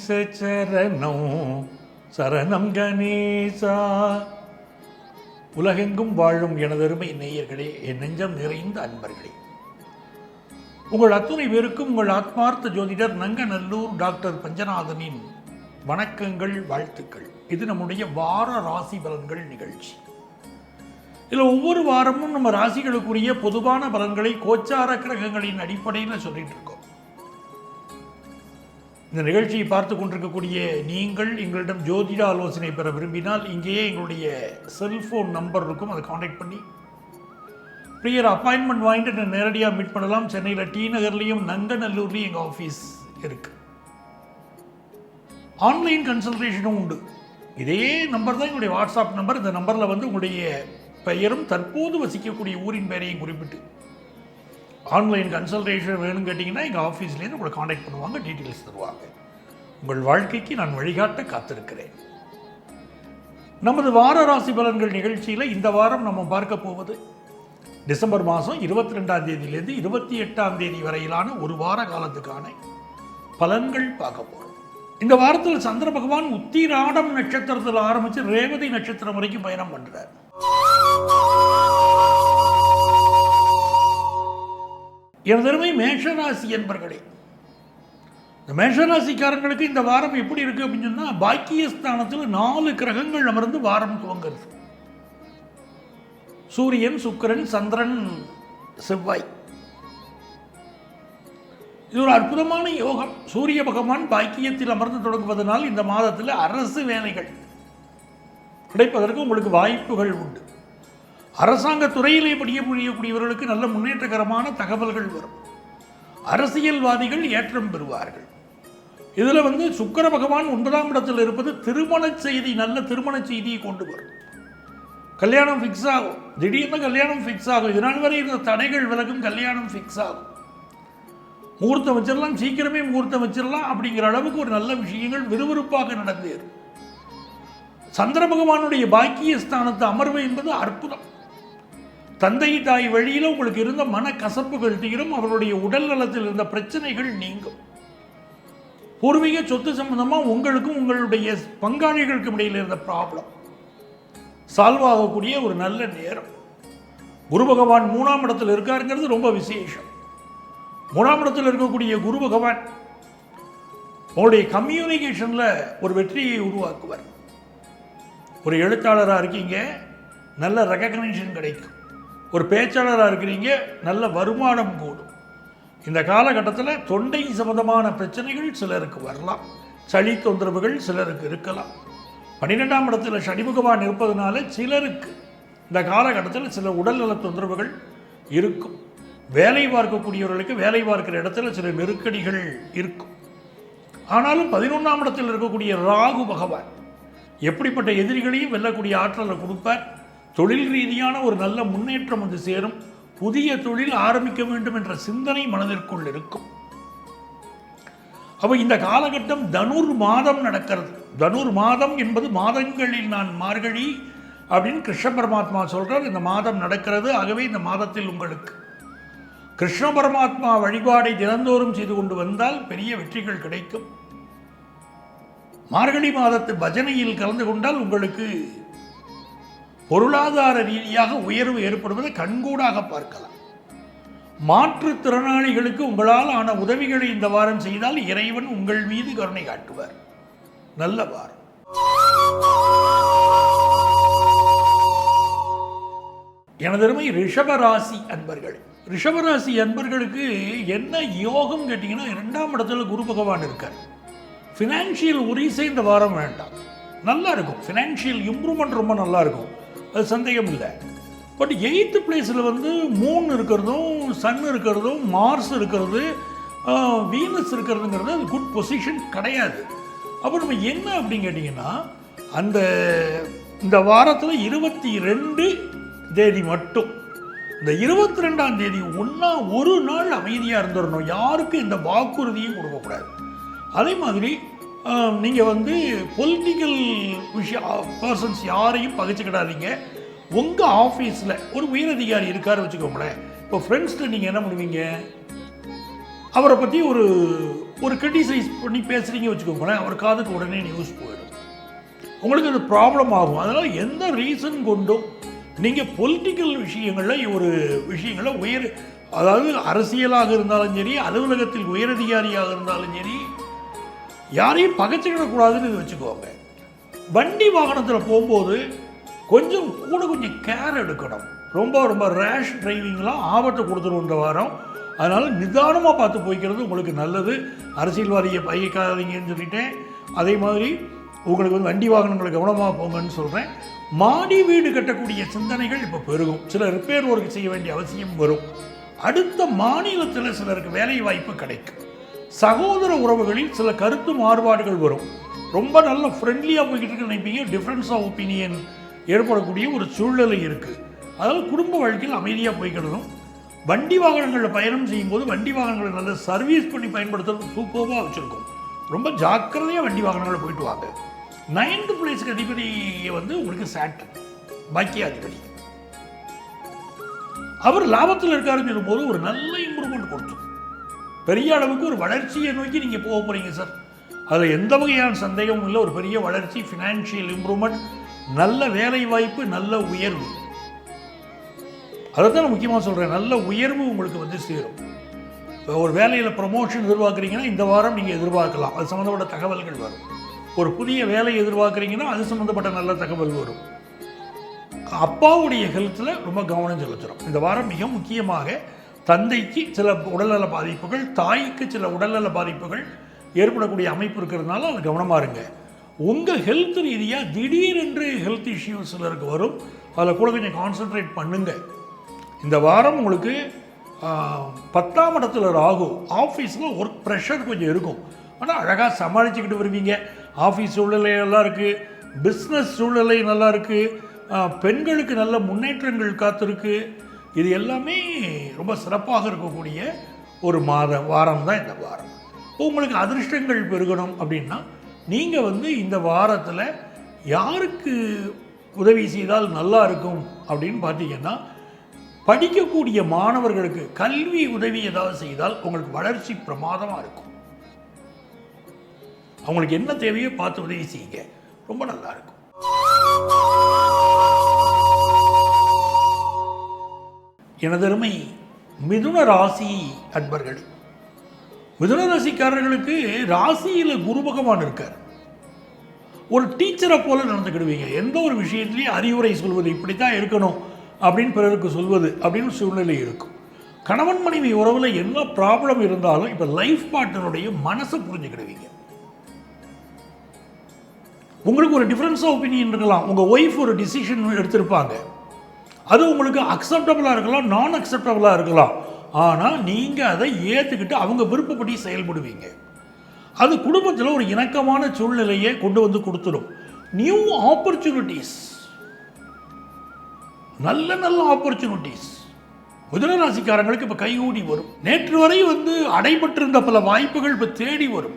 கணேச சரணம் சரணம் கணேசா. உலகெங்கும் வாழும் எனதருமை நேயர்களே, என் நெஞ்சம் நிறைந்த அன்பர்களே, உங்கள் அத்துணை பேருக்கும் உங்கள் ஆத்மார்த்த ஜோதிடர் நங்கநல்லூர் டாக்டர் பஞ்சநாதனின் வணக்கங்கள், வாழ்த்துக்கள். இது நம்முடைய வார ராசி பலன்கள் நிகழ்ச்சி. இதில் ஒவ்வொரு வாரமும் நம்ம ராசிகளுக்குரிய பொதுவான பலன்களை கோச்சார கிரகங்களின் அடிப்படையில் சொல்லிட்டு இருக்கோம். இந்த நிகழ்ச்சியை பார்த்து கொண்டிருக்கக்கூடிய நீங்கள் எங்களிடம் ஜோதிட ஆலோசனை பெற விரும்பினால் இங்கேயே எங்களுடைய செல்ஃபோன் நம்பர் இருக்கும், அதை காண்டாக்ட் பண்ணி ப்ரியர் அப்பாயின்மெண்ட் வாங்கிட்டு நேரடியாக மீட் பண்ணலாம். சென்னையில் டி நகர்லேயும் நங்கநல்லூர்லேயும் எங்கள் ஆஃபீஸ் இருக்குது. ஆன்லைன் கன்சல்டேஷனும் உண்டு. இதே நம்பர் தான் எங்களுடைய வாட்ஸ்அப் நம்பர். இந்த நம்பரில் உங்களுடைய பெயரும் தற்போது வசிக்கக்கூடிய ஊரின் பெயரையும் குறிப்பிட்டு ஆன்லைன் கன்சல்டேஷன் வேணும்னு கேட்டிங்கன்னா எங்கள் ஆஃபீஸ்லேருந்து உங்களை காண்டாக்ட் பண்ணுவாங்க, டீட்டெயில்ஸ் தருவாங்க. உங்கள் வாழ்க்கைக்கு நான் வழிகாட்ட காத்திருக்கிறேன். நமது வார ராசி பலன்கள் நிகழ்ச்சியில் இந்த வாரம் நம்ம பார்க்க போவது டிசம்பர் மாதம் 22ஆம் தேதியிலேருந்து 28ஆம் தேதி வரையிலான ஒரு வார காலத்துக்கான பலன்கள் பார்க்க போகிறோம். இந்த வாரத்தில் சந்திர பகவான் உத்திராடம் நட்சத்திரத்தில் ஆரம்பித்து ரேவதி நட்சத்திரம் வரைக்கும் பயணம் பண்ணுறார். எனதருமை மேஷராசி என்பர்களே, இந்த மேஷராசிக்காரங்களுக்கு இந்த வாரம் எப்படி இருக்குது அப்படின்னு சொன்னால், பாக்கியஸ்தானத்தில் 4 கிரகங்கள் அமர்ந்து வாரம் துவங்கிறது. சூரியன், சுக்கிரன், சந்திரன், செவ்வாய். இது ஒரு அற்புதமான யோகம். சூரிய பகவான் பாக்கியத்தில் அமர்ந்து தொடங்குவதனால் இந்த மாதத்தில் அரசு வேலைகள் கிடைப்பதற்கு உங்களுக்கு வாய்ப்புகள் உண்டு. அரசாங்க துறையிலே பணியக்கூடியவர்களுக்கு நல்ல முன்னேற்றகரமான தகவல்கள் வரும். அரசியல்வாதிகள் ஏற்றம் பெறுவார்கள். இதில் சுக்கிர பகவான் 9ஆம் இடத்தில் இருப்பது திருமண செய்தி, நல்ல திருமண செய்தியை கொண்டு வரும். கல்யாணம் ஃபிக்ஸ் ஆகும், திடீர்னு கல்யாணம் ஃபிக்ஸ் ஆகும். இதனால் வரை இந்த தடைகள் விலகும், கல்யாணம் ஃபிக்ஸ் ஆகும். முகூர்த்தம் வச்சிடலாம், சீக்கிரமே முகூர்த்தம் வச்சிடலாம் அப்படிங்கிற அளவுக்கு ஒரு நல்ல விஷயங்கள் விறுவிறுப்பாக நடந்தேறும். சந்திர பகவானுடைய பாக்கிய ஸ்தானத்து அமர்வு என்பது அற்புதம். தந்தை தாய் வழியில் உங்களுக்கு இருந்த மன கசப்புகள் தீரும். அவருடைய உடல் நலத்தில் இருந்த பிரச்சனைகள் நீங்கும். பூர்வீக சொத்து சம்பந்தமாக உங்களுக்கும் உங்களுடைய பங்காளிகளுக்கும் இடையில் இருந்த ப்ராப்ளம் சால்வ் ஆகக்கூடிய ஒரு நல்ல நேரம். குரு பகவான் 3ஆம் இடத்தில் இருக்காருங்கிறது ரொம்ப விசேஷம். 3ஆம் இடத்தில் இருக்கக்கூடிய குரு பகவான் உங்களுடைய கம்யூனிகேஷனில் ஒரு வெற்றியை உருவாக்குவார். ஒரு எழுத்தாளராக இருக்கீங்க, நல்ல ரெகக்னிஷன் கிடைக்கும். ஒரு பேச்சாளராக இருக்கிறீங்க, நல்ல வருமானம் கூடும். இந்த காலகட்டத்தில் தொண்டை சம்பந்தமான பிரச்சனைகள் சிலருக்கு வரலாம், சளி தொந்தரவுகள் சிலருக்கு இருக்கலாம். 12ஆம் இடத்தில் சனி பகவான் இருப்பதனால சிலருக்கு இந்த காலகட்டத்தில் சில உடல்நல தொந்தரவுகள் இருக்கும். வேலை பார்க்கக்கூடியவர்களுக்கு வேலை பார்க்கிற இடத்துல சில நெருக்கடிகள் இருக்கும். ஆனாலும் 11ஆம் இடத்தில் இருக்கக்கூடிய ராகு பகவான் எப்படிப்பட்ட எதிரிகளையும் வெல்லக்கூடிய ஆற்றலை கொடுப்பார். தொழில் ரீதியான ஒரு நல்ல முன்னேற்றம் சேரும். புதிய தொழில் ஆரம்பிக்க வேண்டும் என்ற சிந்தனை மனதிற்குள் இருக்கும். அப்போ இந்த காலகட்டம் தனுர் மாதம் நடக்கிறது. தனுர் மாதம் என்பது மாதங்களில் நான் மார்கழி அப்படின்னு கிருஷ்ண பரமாத்மா சொல்றார். இந்த மாதம் நடக்கிறது. ஆகவே இந்த மாதத்தில் உங்களுக்கு கிருஷ்ண பரமாத்மா வழிபாடை தினந்தோறும் செய்து கொண்டு வந்தால் பெரிய வெற்றிகள் கிடைக்கும். மார்கழி மாதத்து பஜனையில் கலந்து கொண்டால் உங்களுக்கு பொருளாதார ரீதியாக உயர்வு ஏற்படுவதை கண்கூடாக பார்க்கலாம். மாற்றுத்திறனாளிகளுக்கு உங்களால் ஆன உதவிகளை இந்த வாரம் செய்தால் இறைவன் உங்கள் மீது கருணை காட்டுவார். நல்ல வாரம். எனதருமை ரிஷபராசி அன்பர்கள், ரிஷபராசி அன்பர்களுக்கு என்ன யோகம் கேட்டீங்கன்னா, 2ஆம் இடத்துல குரு பகவான் இருக்கார். ஃபினான்ஷியல் உரிசை இந்த வாரம் வேண்டாம், நல்லா இருக்கும். ஃபினான்ஷியல் இம்ப்ரூவ்மெண்ட் ரொம்ப நல்லா இருக்கும், அது சந்தேகம் இல்லை. பட் 8th பிளேஸில் மூன் இருக்கிறதும், சன் இருக்கிறதும், மார்ஸ் இருக்கிறது, வீனஸ் இருக்கிறதுங்கிறது அது குட் பொசிஷன் கிடையாது. அப்போ நம்ம என்ன அப்படின்னு கேட்டிங்கன்னா, இந்த வாரத்தில் 22 தேதி மட்டும், இந்த 22ஆம் தேதி ஒரு நாள் அமைதியாக இருந்துடணும். யாருக்கும் இந்த வாக்குறுதியும் கொடுக்கக்கூடாது. அதே மாதிரி நீங்கள் பொலிட்டிக்கல் பர்சன்ஸ் யாரையும் பகைச்சிக்கிடாதீங்க. உங்கள் ஆஃபீஸில் ஒரு உயரதிகாரி இருக்கார் வச்சுக்கோங்களேன். இப்போ ஃப்ரெண்ட்ஸ்ட்டு நீங்கள் என்ன பண்ணுவீங்க, அவரை பற்றி ஒரு ஒரு கிரிட்டிசைஸ் பண்ணி பேசுகிறீங்க வச்சுக்கோங்களேன், அவர் காதுக்கு உடனே நியூஸ் போயிடும், உங்களுக்கு அது ப்ராப்ளம் ஆகும். அதனால் எந்த ரீசன் கொண்டும் நீங்கள் பொலிட்டிக்கல் விஷயங்களில் ஒரு விஷயங்களில் அதாவது அரசியலாக இருந்தாலும் சரி, அலுவலகத்தில் உயரதிகாரியாக இருந்தாலும் சரி, யாரையும் பகைச்சிக்கிடக்கூடாதுன்னு இது வச்சுக்கோங்க. வண்டி வாகனத்தில் போகும்போது கொஞ்சம் கேர் எடுக்கணும். ரொம்ப ரேஷ் டிரைவிங்லாம் ஆபத்தை கொடுத்துரும் இந்த வாரம். அதனால் நிதானமாக பார்த்து போய்க்கிறது உங்களுக்கு நல்லது. அரசியல்வாதியை பகைக்காதீங்கன்னு சொல்லிட்டேன். அதே மாதிரி உங்களுக்கு வண்டி வாகனங்களை கவனமாக போங்கன்னு சொல்கிறேன். மாடி வீடு கட்டக்கூடிய சிந்தனைகள் இப்போ பெருகும். சில ரிப்பேர் ஒர்க் செய்ய வேண்டிய அவசியம் வரும். அடுத்த மாநிலத்தில் சிலருக்கு வேலை வாய்ப்பு கிடைக்கும். சகோதர உறவுகளில் சில கருத்து மாறுபாடுகள் வரும். ரொம்ப நல்ல ஃப்ரெண்ட்லியாக போய்கிட்டு இருக்க நினைப்பீங்க, டிஃப்ரென்ஸ் ஆஃப் ஒப்பீனியன் ஏற்படக்கூடிய ஒரு சூழ்நிலை இருக்குது. அதாவது குடும்ப வாழ்க்கையில் அமைதியாக போய்க்கிடணும். வண்டி வாகனங்களில் பயணம் செய்யும்போது வண்டி வாகனங்களை நல்லா சர்வீஸ் பண்ணி பயன்படுத்துறது சூப்பராக வச்சுருக்கோம். ரொம்ப ஜாக்கிரதையாக வண்டி வாகனங்களில் போயிட்டு வாங்க. 9th பிளேஸுக்கு அதிபதியை உங்களுக்கு சாட்டர்ன் பாக்கியாதிபதி, அவர் லாபத்தில் இருக்காருன்னு சொல்லும்போது ஒரு நல்ல இம்ப்ரூவ்மெண்ட் கொடுத்துரும். பெரிய அளவுக்கு ஒரு வளர்ச்சியை நோக்கி நீங்கள் போக போகிறீங்க சார். அதில் எந்த வகையான சந்தேகமும் இல்லை. ஒரு பெரிய வளர்ச்சி, ஃபினான்ஷியல் இம்ப்ரூவ்மெண்ட், நல்ல வேலை வாய்ப்பு, நல்ல உயர்வு. அதைத்தான் நான் முக்கியமாக சொல்கிறேன். நல்ல உயர்வு உங்களுக்கு சேரும். ஒரு வேலையில் ப்ரமோஷன் எதிர்பார்க்குறீங்கன்னா இந்த வாரம் நீங்கள் எதிர்பார்க்கலாம். அது சம்மந்தப்பட்ட தகவல்கள் வரும். ஒரு புதிய வேலை எதிர்பார்க்குறீங்கன்னா அது சம்மந்தப்பட்ட நல்ல தகவல் வரும். அப்பாவுடைய ஹெல்த்தில் ரொம்ப கவனம் செலுத்துகிறோம். இந்த வாரம் மிக முக்கியமாக தந்தைக்கு சில உடல்நல பாதிப்புகள், தாய்க்கு சில உடல்நல பாதிப்புகள் ஏற்படக்கூடிய அமைப்பு இருக்கிறதுனால அது கவனமாக இருங்க. உங்கள் ஹெல்த் ரீதியாக திடீரென்று ஹெல்த் இஷ்யூஸ் சிலருக்கு வரும். அதில் கூட கொஞ்சம் கான்சன்ட்ரேட் பண்ணுங்கள். இந்த வாரம் உங்களுக்கு 10ஆம் இடத்துல ராகு. ஆஃபீஸில் ஒர்க் ப்ரெஷர் கொஞ்சம் இருக்கும், ஆனால் அழகாக சமாளிச்சுக்கிட்டு வருவீங்க. ஆஃபீஸ் சூழ்நிலை நல்லா இருக்குது, பிஸ்னஸ் சூழ்நிலை நல்லா இருக்குது, பெண்களுக்கு நல்ல முன்னேற்றங்கள் காத்திருக்கு. இது எல்லாமே ரொம்ப சிறப்பாக இருக்கக்கூடிய ஒரு வாரம் தான் இந்த வாரம். உங்களுக்கு அதிர்ஷ்டங்கள் பெருகணும் அப்படின்னா நீங்கள் இந்த வாரத்தில் யாருக்கு உதவி செய்தால் நல்லா இருக்கும் அப்படின்னு பார்த்தீங்கன்னா, படிக்கக்கூடிய மாணவர்களுக்கு கல்வி உதவி ஏதாவது செய்தால் உங்களுக்கு வளர்ச்சி பிரமாதமாக இருக்கும். அவங்களுக்கு என்ன தேவையோ பார்த்து உதவி செய்யுங்க, ரொம்ப நல்லா இருக்கும். எனதருமை மிதுன ராசி அன்பர்கள், மிதுன ராசிக்காரர்களுக்கு ராசியில் குரு பகவான் இருக்கார். ஒரு டீச்சரை போல நடந்துக்கிடுவீங்க. எந்த ஒரு விஷயத்துலையும் அறிவுரை சொல்வது, இப்படித்தான் இருக்கணும் அப்படின்னு பிறருக்கு சொல்வது அப்படின்னு சூழ்நிலை இருக்கும். கணவன் மனைவி உறவில் என்ன ப்ராப்ளம் இருந்தாலும் இப்போ லைஃப் பார்ட்னருடைய மனசை புரிஞ்சுக்கிடுவீங்க. உங்களுக்கு ஒரு டிஃப்ரென்ஸ் ஆஃப் ஒப்பீனியன் இருக்கலாம். உங்கள் ஒய்ஃப் ஒரு டிசிஷன் எடுத்திருப்பாங்க, அது உங்களுக்கு அக்செப்டபுளாக இருக்கலாம், நான் அக்செப்டபுளாக இருக்கலாம். ஆனால் நீங்கள் அதை ஏற்றுக்கிட்டு அவங்க விருப்பப்படி செயல்படுவீங்க. அது குடும்பத்தில் ஒரு இணக்கமான சூழ்நிலையை கொண்டு கொடுத்துடும். நியூ ஆப்பர்ச்சுனிட்டிஸ், நல்ல ஆப்பர்ச்சுனிட்டிஸ் மிதுன ராசிக்காரங்களுக்கு இப்போ கைகூடி வரும். நேற்று வரை அடைபட்டிருந்த பல வாய்ப்புகள் இப்போ தேடி வரும்.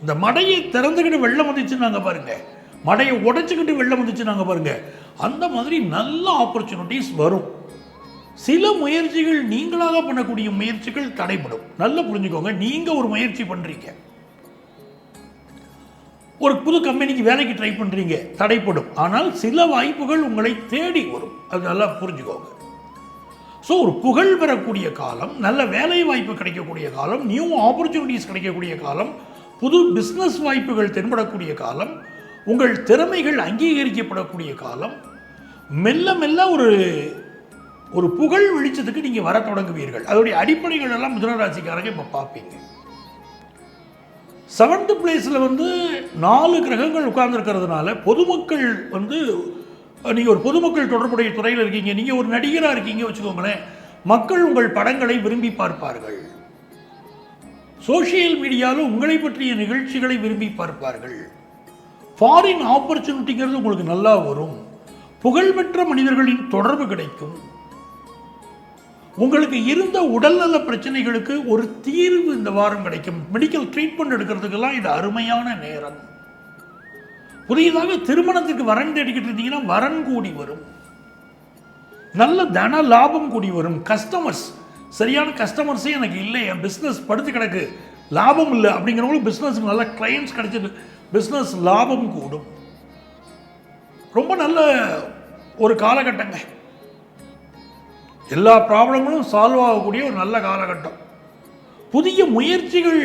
இந்த மடையை திறந்துக்கிட்டு வெள்ளம் வந்துச்சுன்னாங்க பாருங்க, மடையை உடைச்சிக்கிட்டு வெள்ளம் வந்துச்சுன்னாங்க பாருங்க, அந்த மாதிரி நல்ல ஆப்பர்ச்சுனிட்டிஸ் வரும். சில முயற்சிகள் நீங்களாக பண்ணக்கூடிய முயற்சிகள் தடைப்படும். நல்லா புரிஞ்சுக்கோங்க. நீங்கள் ஒரு முயற்சி பண்ணுறீங்க, ஒரு புது கம்பெனிக்கு வேலைக்கு ட்ரை பண்ணுறீங்க, தடைப்படும். ஆனால் சில வாய்ப்புகள் உங்களை தேடி வரும். அது நல்லா புரிஞ்சுக்கோங்க. ஸோ ஒரு புகழ் பெறக்கூடிய காலம், நல்ல வேலை வாய்ப்பு கிடைக்கக்கூடிய காலம், நியூ ஆப்பர்ச்சுனிட்டிஸ் கிடைக்கக்கூடிய காலம், புது பிஸ்னஸ் வாய்ப்புகள் தென்படக்கூடிய காலம், உங்கள் திறமைகள் அங்கீகரிக்கப்படக்கூடிய காலம், மெல்ல மெல்ல ஒரு புகழ் வெளிச்சத்துக்கு நீங்கள் வர தொடங்குவீர்கள். அதோடைய அடிப்படைகள் எல்லாம் மிதுன ராசிக்காரங்க இப்போ பார்ப்பீங்க. 7th பிளேஸில் 4 கிரகங்கள் உட்கார்ந்துருக்கிறதுனால பொதுமக்கள் நீங்கள் ஒரு பொதுமக்கள் தொடர்புடைய துறையில் இருக்கீங்க, நீங்கள் ஒரு நடிகராக இருக்கீங்க வச்சுக்கோங்களேன், மக்கள் உங்கள் படங்களை விரும்பி பார்ப்பார்கள். சோஷியல் மீடியாவில் உங்களை பற்றிய நிகழ்ச்சிகளை விரும்பி பார்ப்பார்கள். ஃபாரின் ஆப்பர்ச்சுனிட்டிங்கிறது உங்களுக்கு நல்லா வரும். புகழ்பெற்ற மனிதர்களின் தொடர்பு கிடைக்கும். உங்களுக்கு இருந்த உடல்நல பிரச்சனைகளுக்கு ஒரு தீர்வு இந்த வாரம் கிடைக்கும். மெடிக்கல் ட்ரீட்மெண்ட் எடுக்கிறதுக்கெல்லாம் இது அருமையான நேரம். புதியதாக திருமணத்துக்கு வரன் தேடிக்கிட்டு இருந்தீங்கன்னா வரன் கூடி வரும். நல்ல தன லாபம் கூடி வரும். கஸ்டமர்ஸ், சரியான கஸ்டமர்ஸே எனக்கு இல்லை, என் பிஸ்னஸ் படுத்து கிடக்கு, லாபம் இல்லை அப்படிங்கிறவங்களுக்கு பிஸ்னஸுக்கு நல்ல கிளைண்ட்ஸ் கிடைச்சது, பிஸ்னஸ் லாபம் கூடும். ரொம்ப நல்ல ஒரு காலகட்டங்க. எல்லா ப்ராப்ளங்களும் சால்வ் ஆகக்கூடிய ஒரு நல்ல காலகட்டம். புதிய முயற்சிகள்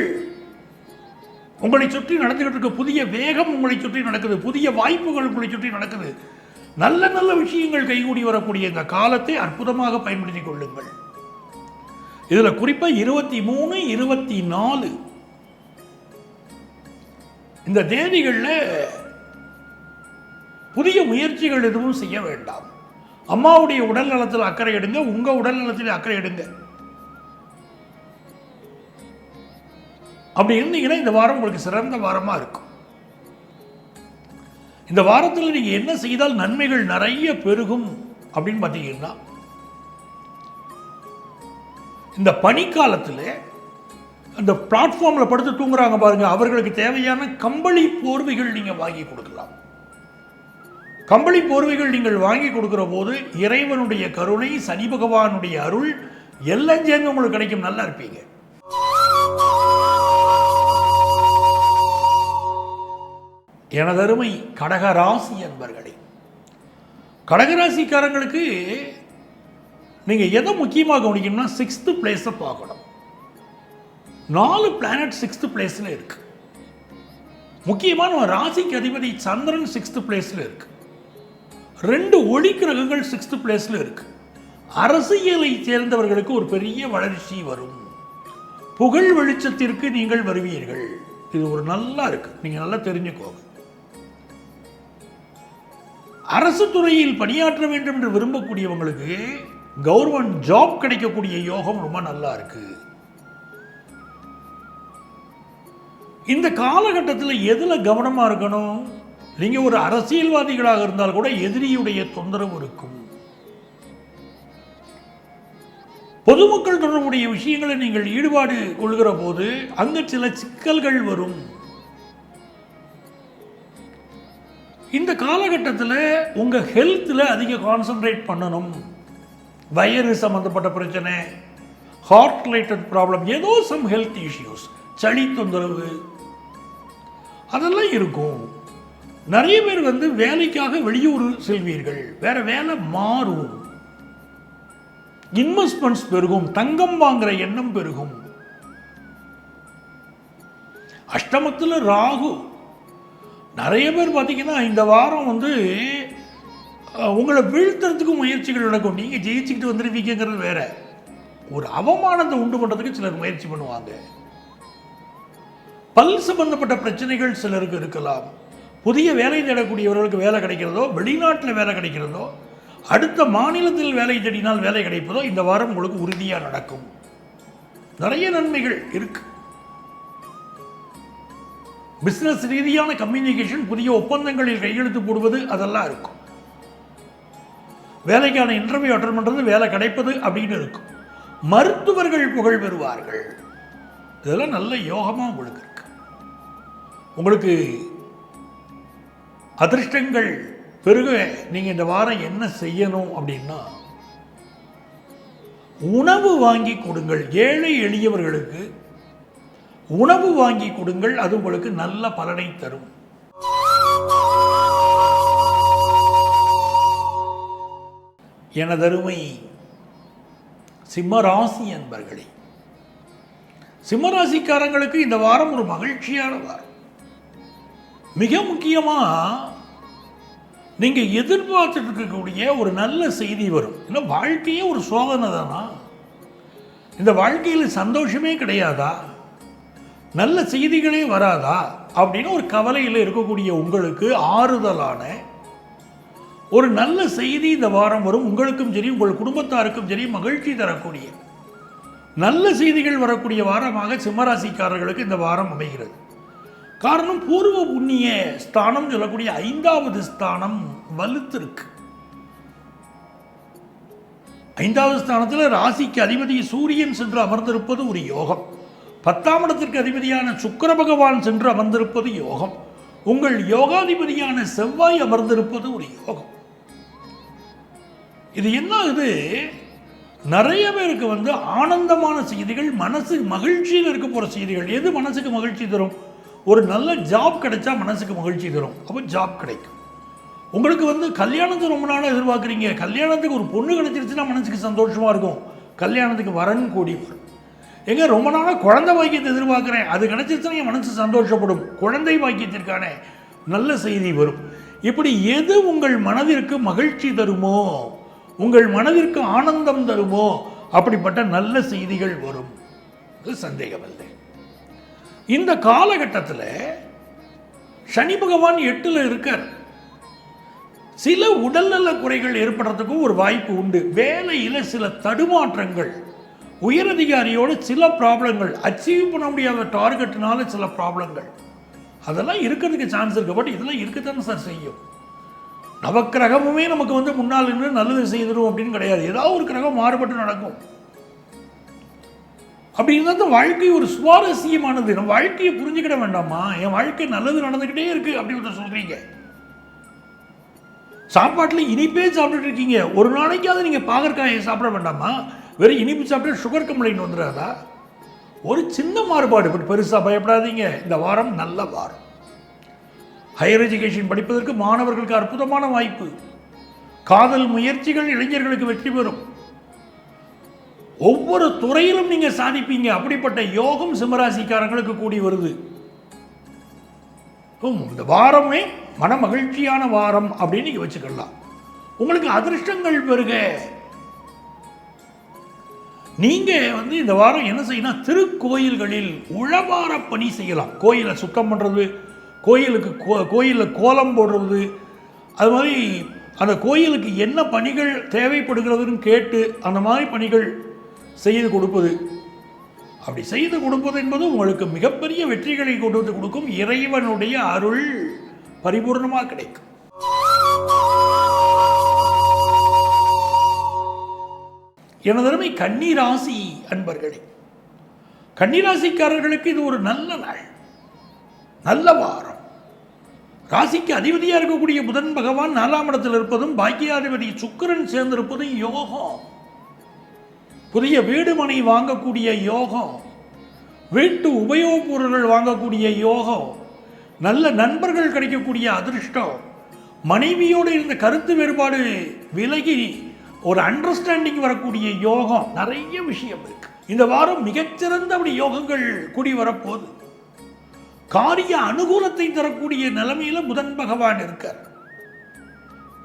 உங்களை சுற்றி நடந்துகிட்டு இருக்க, புதிய வேகம் உங்களை சுற்றி நடக்குது, புதிய வாய்ப்புகள் உங்களை சுற்றி நடக்குது. நல்ல நல்ல விஷயங்கள் கைகூடி வரக்கூடிய இந்த காலத்தை அற்புதமாக பயன்படுத்திக் கொள்ளுங்கள். இதில் குறிப்பாக 23, 24 இந்த தேதிகளில் புதிய முயற்சிகள் எதுவும் செய்ய வேண்டாம். அம்மாவுடைய உடல் நலத்தில் அக்கறை எடுங்க, உங்க உடல் நலத்தில் அக்கறை எடுங்க. அப்படி இருந்தீங்கன்னா இந்த வாரம் உங்களுக்கு சிறந்த வாரமா இருக்கும். இந்த வாரத்தில் நீங்க என்ன செய்தால் நன்மைகள் நிறைய பெருகும் அப்படின்னு பார்த்தீங்கன்னா, இந்த பனிக்காலத்தில் அந்த பிளாட்ஃபார்ம்ல படுத்து தூங்குறாங்க பாருங்க, அவர்களுக்கு தேவையான கம்பளி போர்வைகள் நீங்க வாங்கி கொடுக்கலாம். கம்பளி போர்வைகள் நீங்கள் வாங்கி கொடுக்கிற போது இறைவனுடைய கருணை, சனி பகவானுடைய அருள் எல்லாம் சேர்ந்து உங்களுக்கு கிடைக்கும். நல்லா இருப்பீங்க. எனதருமை கடகராசி என்பர்களே, கடகராசிக்காரங்களுக்கு நீங்க எதை முக்கியமாக கவனிக்கணும்னா 6th பிளேஸை பார்க்கணும். 4 பிளானட் 6th பிளேஸ்ல இருக்கு. முக்கியமான ராசிக்கு அதிபதி சந்திரன் 6th பிளேஸ்ல இருக்கு. 2 ஒளி கிரகங்கள் 6th பிளேஸ்ல இருக்கு. அரசியலை சேர்ந்தவர்களுக்கு ஒரு பெரிய வளர்ச்சி வரும். புகழ் வெளிச்சத்திற்கு நீங்கள் வருவீர்கள். இது ஒரு நல்லா இருக்கு, நீங்க நல்லா தெரிஞ்சுக்கோங்க. அரசு துறையில் பணியாற்ற வேண்டும் என்று விரும்பக்கூடியவங்களுக்கு கவர்மெண்ட் ஜாப் கிடைக்கக்கூடிய யோகம் ரொம்ப நல்லா இருக்கு. இந்த காலகட்டத்தில் எதுல கவனமா இருக்கணும்? நீங்க ஒரு அரசியல்வாதிகளாக இருந்தால் கூட எதிரியுடைய தொந்தரவு இருக்கும். பொதுமக்கள் தொடர்புடைய விஷயங்களை நீங்கள் ஈடுபாடு கொள்கிற போது அங்கு சில சிக்கல்கள் வரும். இந்த காலகட்டத்தில் உங்க ஹெல்த்தில் அதிக கான்சென்ட்ரேட் பண்ணணும். வயிறு சம்பந்தப்பட்ட பிரச்சனை, ஹார்ட் ரிலேட்டட் ப்ராப்ளம், ஏதோ சம் ஹெல்த் இஷ்யூஸ், சளி தொந்தரவு அதெல்லாம் இருக்கும். நிறைய பேர் வேலைக்காக வெளியூர் செல்வீர்கள், வேற வேலை மாறும், இன்வெஸ்ட்மெண்ட்ஸ் பெருகும், தங்கம் வாங்குற எண்ணம் பெருகும். அஷ்டமத்தில் ராகு. நிறைய பேர் பார்த்தீங்கன்னா இந்த வாரம் உங்களை வீழ்த்துறதுக்கு முயற்சிகள் நடக்கும். நீங்க ஜெயிச்சுக்கிட்டு வந்துருவீங்கிறது வேற. ஒரு அவமானத்தை உண்டு பண்றதுக்கு சிலர் முயற்சி பண்ணுவாங்க. பல் சம்பந்தப்பட்ட பிரச்சனைகள் சிலருக்கு இருக்கலாம். புதிய வேலை தேடக்கூடியவர்களுக்கு வேலை கிடைக்கிறதோ, வெளிநாட்டில் வேலை கிடைக்கிறதோ, அடுத்த மாநிலத்தில் வேலை தேடினால் வேலை கிடைப்பதோ இந்த வாரம் உங்களுக்கு உறுதியாக நடக்கும். நிறைய நன்மைகள் இருக்கு. பிசினஸ் ரீதியான கம்யூனிகேஷன், புதிய ஒப்பந்தங்களில் கையெழுத்து போடுவது அதெல்லாம் இருக்கும். வேலைக்கான இன்டர்வியூ அட்டெண்ட் பண்றது, வேலை கிடைப்பது அப்படின்னு இருக்கும். மருத்துவர்கள் புகழ் பெறுவார்கள். இதெல்லாம் நல்ல யோகமா உங்களுக்கு இருக்கு. உங்களுக்கு அதிர்ஷ்டங்கள் பெருக நீங்க இந்த வாரம் என்ன செய்யணும் அப்படின்னா, உணவு வாங்கி கொடுங்கள். ஏழை எளியவர்களுக்கு உணவு வாங்கி கொடுங்கள். அது உங்களுக்கு நல்ல பலனை தரும். எனதருமை சிம்மராசி என்பர்களே, சிம்மராசிக்காரங்களுக்கு இந்த வாரம் ஒரு மகிழ்ச்சியான வாரம். மிக முக்கியமா நீங்க எதிர்பார்த்துட்டு இருக்கக்கூடிய ஒரு நல்ல செய்தி வரும். ஏன்னா வாழ்க்கையே ஒரு சோதனை தானா? இந்த வாழ்க்கையில் சந்தோஷமே கிடையாதா? நல்ல செய்திகளே வராதா அப்படின்னு ஒரு கவலையில் இருக்கக்கூடிய உங்களுக்கு ஆறுதலான ஒரு நல்ல செய்தி இந்த வாரம் வரும். உங்களுக்கும் சரி, உங்கள் குடும்பத்தாருக்கும் சரி மகிழ்ச்சி தரக்கூடிய நல்ல செய்திகள் வரக்கூடிய வாரமாக சிம்மராசிக்காரர்களுக்கு இந்த வாரம் அமைகிறது. காரணம், பூர்வ புண்ணிய ஸ்தானம் சொல்லக்கூடிய 5வது ஸ்தானம் வலுத்திருக்கு. 5வது ஸ்தானத்தில் ராசிக்கு அதிபதி சூரியன் சென்று அமர்ந்திருப்பது ஒரு யோகம். 10ஆம் இடத்திற்கு அதிபதியான சுக்கிர பகவான் சென்று அமர்ந்திருப்பது யோகம். உங்கள் யோகாதிபதியான செவ்வாய் அமர்ந்திருப்பது ஒரு யோகம். இது என்ன ஆகுது? நிறைய பேருக்கு வந்து ஆனந்தமான செய்திகள், மனசு மகிழ்ச்சியில் இருக்க போகிற செய்திகள். எது மனசுக்கு மகிழ்ச்சி தரும்? ஒரு நல்ல ஜாப் கிடைச்சா மனசுக்கு மகிழ்ச்சி தரும். அப்போ ஜாப் கிடைக்கும். உங்களுக்கு வந்து கல்யாணத்தை ரொம்ப நாளாக எதிர்பார்க்குறீங்க, கல்யாணத்துக்கு ஒரு பொண்ணு கிடைச்சிருச்சுன்னா மனசுக்கு சந்தோஷமாக இருக்கும், கல்யாணத்துக்கு வரன் கூடி வரும். எங்கே ரொம்ப நாளாக குழந்தை பாக்கியத்தை எதிர்பார்க்குறேன், அது கிடைச்சிருச்சுன்னா என் மனசு சந்தோஷப்படும், குழந்தை பாக்கியத்திற்கான நல்ல செய்தி வரும். இப்படி எது உங்கள் மனதிற்கு மகிழ்ச்சி தருமோ, உங்கள் மனதிற்கு ஆனந்தம் தருமோ, அப்படிப்பட்ட நல்ல செய்திகள் வரும். அது சந்தேகமில்லை. இந்த காலகட்டத்தில் சனி பகவான் 8ல் இருக்கார். சில உடல்நல குறைகள் ஏற்படுறதுக்கும் ஒரு வாய்ப்பு உண்டு. வேலையில் சில தடுமாற்றங்கள், உயரதிகாரியோடு சில ப்ராப்ளங்கள், அச்சீவ் பண்ண முடியாத டார்கெட்னால சில ப்ராப்ளங்கள், அதெல்லாம் இருக்கிறதுக்கு சான்ஸ் இருக்கு. பட் இதெல்லாம் இருக்கத்தானே சார் செய்யும். நவக்கிரகமுமே நமக்கு வந்து முன்னால் நின்று நல்லது செய்திடும் அப்படின்னு கிடையாது. ஏதாவது ஒரு கிரகம் மாறுபட்டு நடக்கும். அப்படி இருந்தால் தான் வாழ்க்கை ஒரு சுவாரஸ்யமானது. நம்ம வாழ்க்கையை புரிஞ்சுக்கிட வேண்டாமா? என் வாழ்க்கை நல்லது நடந்துக்கிட்டே இருக்கு அப்படின்னு சொல்றீங்க. சாப்பாட்டில் இனிப்பே சாப்பிட்டுட்டு இருக்கீங்க, ஒரு நாளைக்காவது நீங்கள் பாகற்காயை சாப்பிட வேண்டாமா? வெறும் இனிப்பு சாப்பிட்டு சுகர் கம்ப்ளைண்ட் வந்துடாதா? ஒரு சின்ன மாறுபாடு, பட் பெருசாக பயப்படாதீங்க. இந்த வாரம் நல்ல வாரம். ஹையர் எஜுகேஷன் படிப்பதற்கு மாணவர்களுக்கு அற்புதமான வாய்ப்பு. காதல் முயற்சிகள் இளைஞர்களுக்கு வெற்றி பெறும். ஒவ்வொரு துறையிலும் நீங்கள் சாதிப்பீங்க. அப்படிப்பட்ட யோகம் சிம்மராசிக்காரங்களுக்கு கூடி வருது. இந்த வாரமே மன மகிழ்ச்சியான வாரம் அப்படின்னு நீங்க வச்சுக்கலாம். உங்களுக்கு அதிர்ஷ்டங்கள் பெருக. நீங்க வந்து இந்த வாரம் என்ன செய்யணும்? திருக்கோயில்களில் உழவார பணி செய்யலாம். கோயிலை சுத்தம் பண்றது, கோயிலில் கோலம் போடுறது, அது மாதிரி அந்த கோயிலுக்கு என்ன பணிகள் தேவைப்படுகிறதுன்னு கேட்டு அந்த மாதிரி பணிகள் செய்து கொடுப்பது. அப்படி செய்து கொடுப்பது என்பது உங்களுக்கு மிகப்பெரிய வெற்றிகளை கொண்டு வந்து கொடுக்கும். இறைவனுடைய அருள் பரிபூர்ணமாக கிடைக்கும். எனதருமை கன்னிராசி அன்பர்களே, கன்னிராசிக்காரர்களுக்கு இது ஒரு நல்ல நாள், நல்ல வாரம். ராசிக்கு அதிபதியாக இருக்கக்கூடிய புதன் பகவான் 4ஆம் இடத்தில் இருப்பதும், பாக்கியாதிபதி சுக்கிரன் சேர்ந்திருப்பதும் யோகம். புதிய வீடு மனை வாங்கக்கூடிய யோகம், வீட்டு உபயோகப் பொருட்கள் வாங்கக்கூடிய யோகம், நல்ல நண்பர்கள் கிடைக்கக்கூடிய அதிர்ஷ்டம், மனைவியோடு இருந்த கருத்து வேறுபாடு விலகி ஒரு அண்டர்ஸ்டாண்டிங் வரக்கூடிய யோகம், நிறைய விஷயம் இருக்கு. இந்த வாரம் மிகச்சிறந்த அப்படி யோகங்கள் கூடி வரப்போகுது. காரிய அனுகூலத்தை தரக்கூடிய நிலைமையில புதன் பகவான் இருக்கார்.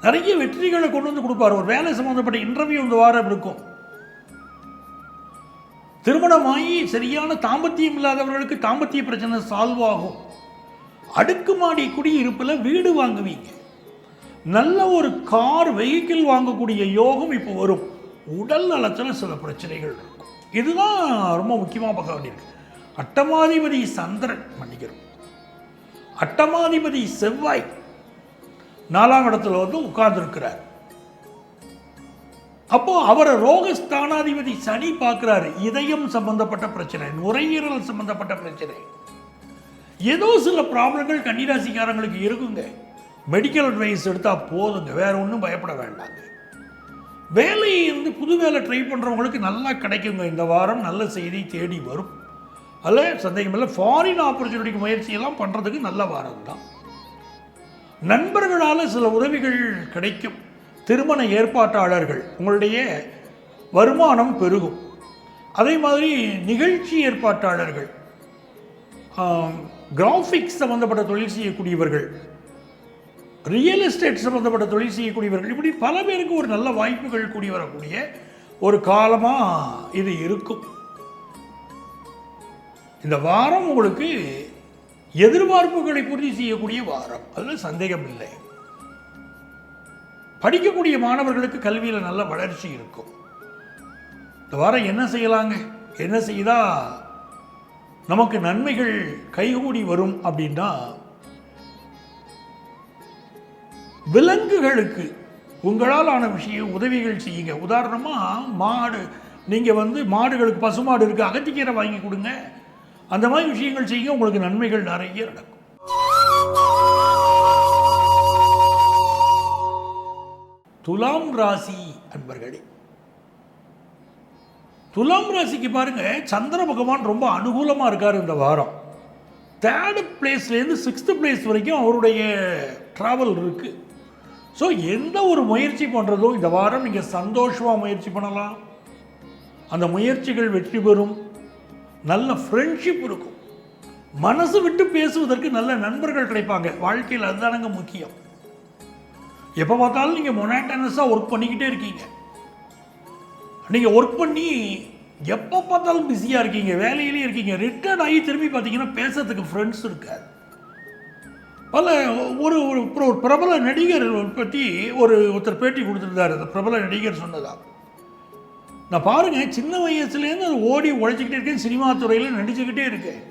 நிறைய வெற்றிகளை கொண்டு வந்து கொடுப்பார். ஒரு வேலை சம்பந்தப்பட்ட இன்டர்வியூ இந்த வாரம் இருக்கும். திருமணமாகி சரியான தாம்பத்தியம் இல்லாதவர்களுக்கு தாம்பத்திய பிரச்சனை சால்வ் ஆகும். அடுக்குமாடி குடியிருப்பில் வீடு வாங்குவீங்க. நல்ல ஒரு கார் வெஹிக்கிள் வாங்கக்கூடிய யோகம் இப்போ வரும். உடல் நலத்தில் சில பிரச்சனைகள் இருக்கும். இதுதான் ரொம்ப முக்கியமாக பார்க்க வேண்டியிருக்கு. அட்டமாதிபதி சந்திரன், மன்னிக்கிறோம், அட்டமாதிபதி செவ்வாய் 4ஆம் இடத்துல வந்து உட்கார்ந்துருக்கிறார். அப்போ அவரை ரோகஸ்தானாதிபதி சனி பார்க்கிறாரு. இதயம் சம்பந்தப்பட்ட பிரச்சனை, நுரையீரல் சம்பந்தப்பட்ட பிரச்சனை, ஏதோ சில ப்ராப்ளங்கள் கன்னிராசிக்காரங்களுக்கு இருக்குங்க. மெடிக்கல் அட்வைஸ் எடுத்தால் போதுங்க, வேற ஒன்றும் பயப்பட வேண்டாங்க. வேலையை வந்து புது வேலை ட்ரை பண்ணுறவங்களுக்கு நல்லா கிடைக்குங்க. இந்த வாரம் நல்ல செய்தி தேடி வரும், அதில் சந்தேகம் இல்லை. ஃபாரின் ஆப்பர்ச்சுனிட்டிக்கு முயற்சியெல்லாம் பண்ணுறதுக்கு நல்ல வாரம் தான். நண்பர்களால் சில உதவிகள் கிடைக்கும். திருமண ஏற்பாட்டாளர்கள், உங்களுடைய வருமானம் பெருகும். அதே மாதிரி நிகழ்ச்சி ஏற்பாட்டாளர்கள், கிராஃபிக்ஸ் சம்பந்தப்பட்ட தொழில் செய்யக்கூடியவர்கள், ரியல் எஸ்டேட் சம்பந்தப்பட்ட தொழில் செய்யக்கூடியவர்கள், இப்படி பல பேருக்கு ஒரு நல்ல வாய்ப்புகள் கூடி வரக்கூடிய ஒரு காலமாக இது இருக்கும். இந்த வாரம் உங்களுக்கு எதிர்பார்ப்புகளை பூர்த்தி செய்யக்கூடிய வாரம், அதில் சந்தேகம் இல்லை. படிக்கக்கூடிய மாணவர்களுக்கு கல்வியில் நல்ல வளர்ச்சி இருக்கும். இந்த வாரம் என்ன செய்யலாங்க, என்ன செய்தால் நமக்கு நன்மைகள் கைகூடி வரும் அப்படின்னா, விலங்குகளுக்கு உங்களால் ஆன விஷயம் உதவிகள் செய்யுங்க. உதாரணமாக மாடு, நீங்கள் வந்து மாடுகளுக்கு பசுமாடு இருக்குது, அகத்திக்கீரை வாங்கி கொடுங்க. அந்த மாதிரி விஷயங்கள் செய்யுங்க, உங்களுக்கு நன்மைகள் நிறைய நடக்கும். துலாம் ராசி அன்பர்களே, துலாம் ராசிக்கு பாருங்க, சந்திர பகவான் ரொம்ப அனுகூலமாக இருக்கார் இந்த வாரம். 3rd பிளேஸ்லேருந்து 6th பிளேஸ் வரைக்கும் அவருடைய ட்ராவல் இருக்குது. ஸோ எந்த ஒரு முயற்சி பண்ணுறதோ இந்த வாரம் நீங்கள் சந்தோஷமாக முயற்சி பண்ணலாம். அந்த முயற்சிகள் வெற்றி பெறும். நல்ல ஃப்ரெண்ட்ஷிப் இருக்கும். மனசு விட்டு பேசுவதற்கு நல்ல நண்பர்கள் கிடைப்பாங்க. வாழ்க்கையில் அதுதானங்க முக்கியம். எப்போ பார்த்தாலும் நீங்கள் மொனாட்டனஸாக ஒர்க் பண்ணிக்கிட்டே இருக்கீங்க. நீங்கள் ஒர்க் பண்ணி எப்போ பார்த்தாலும் பிஸியாக இருக்கீங்க, வேலையிலே இருக்கீங்க. ரிட்டர்ன் ஆகி திரும்பி பார்த்தீங்கன்னா பேசுறதுக்கு ஃப்ரெண்ட்ஸ் இருக்காது. பல ஒரு ஒரு பிரபல நடிகர் பற்றி ஒருத்தர் பேட்டி கொடுத்துருந்தார். அந்த பிரபல நடிகர் சொன்னதா, நான் பாருங்கள் சின்ன வயசுலேருந்து அது ஓடி உழைச்சிக்கிட்டே இருக்கேன், சினிமா துறையில் நடிச்சுக்கிட்டே இருக்கேன்,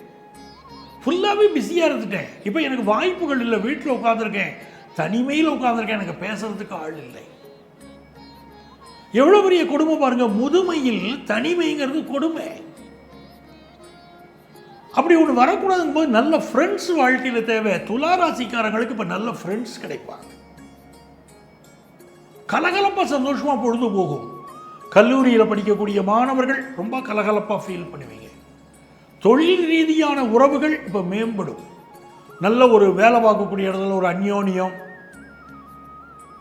ஃபுல்லாகவே பிஸியாக இருந்துட்டேன். இப்போ எனக்கு வாய்ப்புகள் இல்லை, வீட்டில் உட்காந்துருக்கேன், தனிமையில் உட்காந்துருக்கேன், எனக்கு பேசுறதுக்கு ஆள் இல்லை. எவ்வளோ பெரிய கொடுமை பாருங்க. முதுமையில் தனிமைங்கிறது கொடுமை. அப்படி ஒன்று வரக்கூடாதுங்கும் போது நல்ல ஃப்ரெண்ட்ஸ் வாழ்க்கையில் தேவை. துளாராசிக்காரங்களுக்கு இப்போ நல்ல ஃப்ரெண்ட்ஸ் கிடைப்பாங்க. கலகலப்பாக சந்தோஷமாக பொழுது போகும். கல்லூரியில் படிக்கக்கூடிய மாணவர்கள் ரொம்ப கலகலப்பாக ஃபீல் பண்ணுவீங்க. தொழில் ரீதியான உறவுகள் இப்போ மேம்படும். நல்ல ஒரு வேலை பார்க்கக்கூடிய இடத்துல ஒரு அந்யோன்யம்,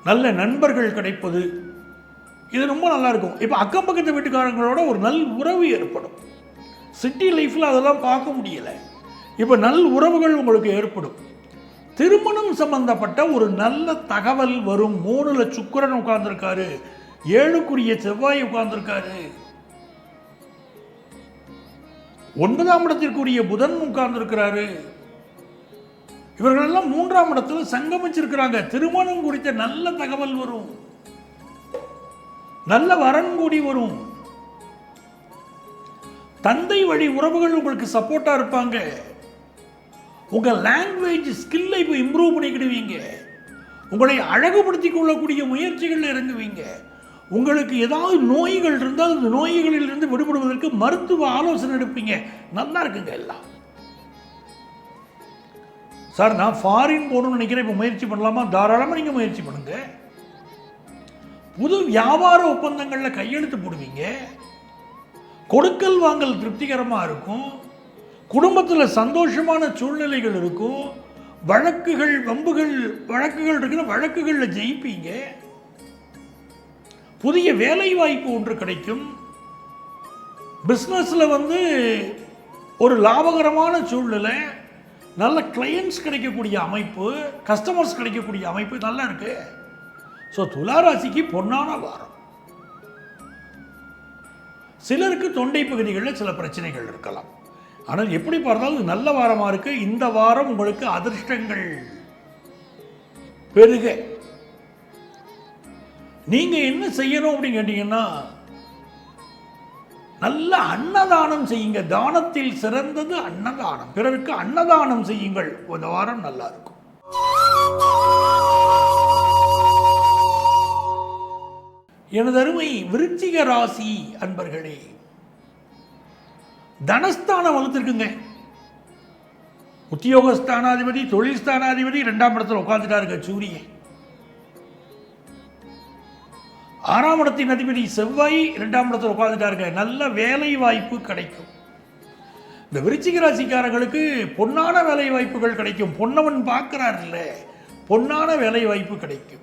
நல்ல நண்பர்கள் கிடைப்பது, இது ரொம்ப நல்லாயிருக்கும். இப்போ அக்கம் பக்கத்து வீட்டுக்காரங்களோட ஒரு நல் உறவு ஏற்படும். சிட்டி லைஃப்பில் அதெல்லாம் பார்க்க முடியலை. இப்போ நல் உறவுகள் உங்களுக்கு ஏற்படும். திருமணம் சம்பந்தப்பட்ட ஒரு நல்ல தகவல் வரும். 3ல் சுக்கிரன் உட்கார்ந்துருக்காரு, 7க்குரிய செவ்வாய் உட்கார்ந்துருக்காரு, 9ஆம் இடத்திற்குரிய புதன் உட்கார்ந்துருக்கிறாரு. இவர்களெல்லாம் 3ஆம் இடத்துல சங்கமிச்சிருக்கிறாங்க. திருமணம் குறித்த நல்ல தகவல் வரும். நல்ல வரன் கூடி வரும். தந்தை வழி உறவுகள் உங்களுக்கு சப்போர்ட்டா இருப்பாங்க. உங்க லாங்குவேஜ் ஸ்கில்லை இப்போ இம்ப்ரூவ் பண்ணிக்கிடுவீங்க. உங்களை அழகுபடுத்திக் கொள்ளக்கூடிய முயற்சிகள் இறங்குவீங்க. உங்களுக்கு ஏதாவது நோய்கள் இருந்தால் அந்த நோய்களில் இருந்து விடுபடுவதற்கு மருத்துவ ஆலோசனை எடுப்பீங்க. நல்லா இருக்குங்க எல்லாம். சார் நான் ஃபாரின் போகணும்னு நினைக்கிறேன், இப்போ முயற்சி பண்ணலாமா? தாராளமாக நீங்கள் முயற்சி பண்ணுங்க. புது வியாபார ஒப்பந்தங்களில் கையெழுத்து போடுவீங்க. கொடுக்கல் வாங்கல் திருப்திகரமாக இருக்கும். குடும்பத்தில் சந்தோஷமான சூழ்நிலைகள் இருக்கும். வழக்குகள் வழக்குகள் இருக்குன்னா வழக்குகளில் ஜெயிப்பீங்க. புதிய வேலை வாய்ப்பு ஒன்று கிடைக்கும். பிஸ்னஸில் ஒரு லாபகரமான சூழ்நிலை, நல்ல கிளையன்ட்ஸ் கிடைக்கக்கூடிய அமைப்பு, கஸ்டமர்ஸ் கிடைக்கக்கூடிய அமைப்பு நல்லா இருக்கு. ஸோ துளாராசிக்கு பொன்னான வாரம். சிலருக்கு தொண்டை பகுதிகளில் சில பிரச்சனைகள் இருக்கலாம். ஆனால் எப்படி பார்த்தாலும் நல்ல வாரமாக இருக்கு. இந்த வாரம் உங்களுக்கு அதிர்ஷ்டங்கள் பெருக. நீங்க என்ன செய்யணும் அப்படின்னு கேட்டீங்கன்னா, நல்ல அன்னதானம் செய்யுங்க. தானத்தில் சிறந்தது அன்னதானம். பிறருக்கு அன்னதானம் செய்யுங்கள். இந்த வாரம் நல்லா இருக்கும். எனது அருமை விருச்சிக ராசி அன்பர்களே, தனஸ்தானம் வளர்த்துருக்குங்க. உத்தியோகஸ்தானாதிபதி, தொழில் ஸ்தானாதிபதி 2ஆம் இடத்துல உட்கார்ந்துட்டாருங்க சூரியன். 6ஆம் இடத்தின் அதிபதி செவ்வாய் 2ஆம் இடத்துல உட்கார்ந்துட்டாருங்க. நல்ல வேலை வாய்ப்பு கிடைக்கும். இந்த விருச்சிக ராசிக்காரர்களுக்கு பொன்னான வேலை வாய்ப்புகள் கிடைக்கும். பொன்னவன் பார்க்கிறார் இல்ல, பொன்னான வேலை வாய்ப்பு கிடைக்கும்.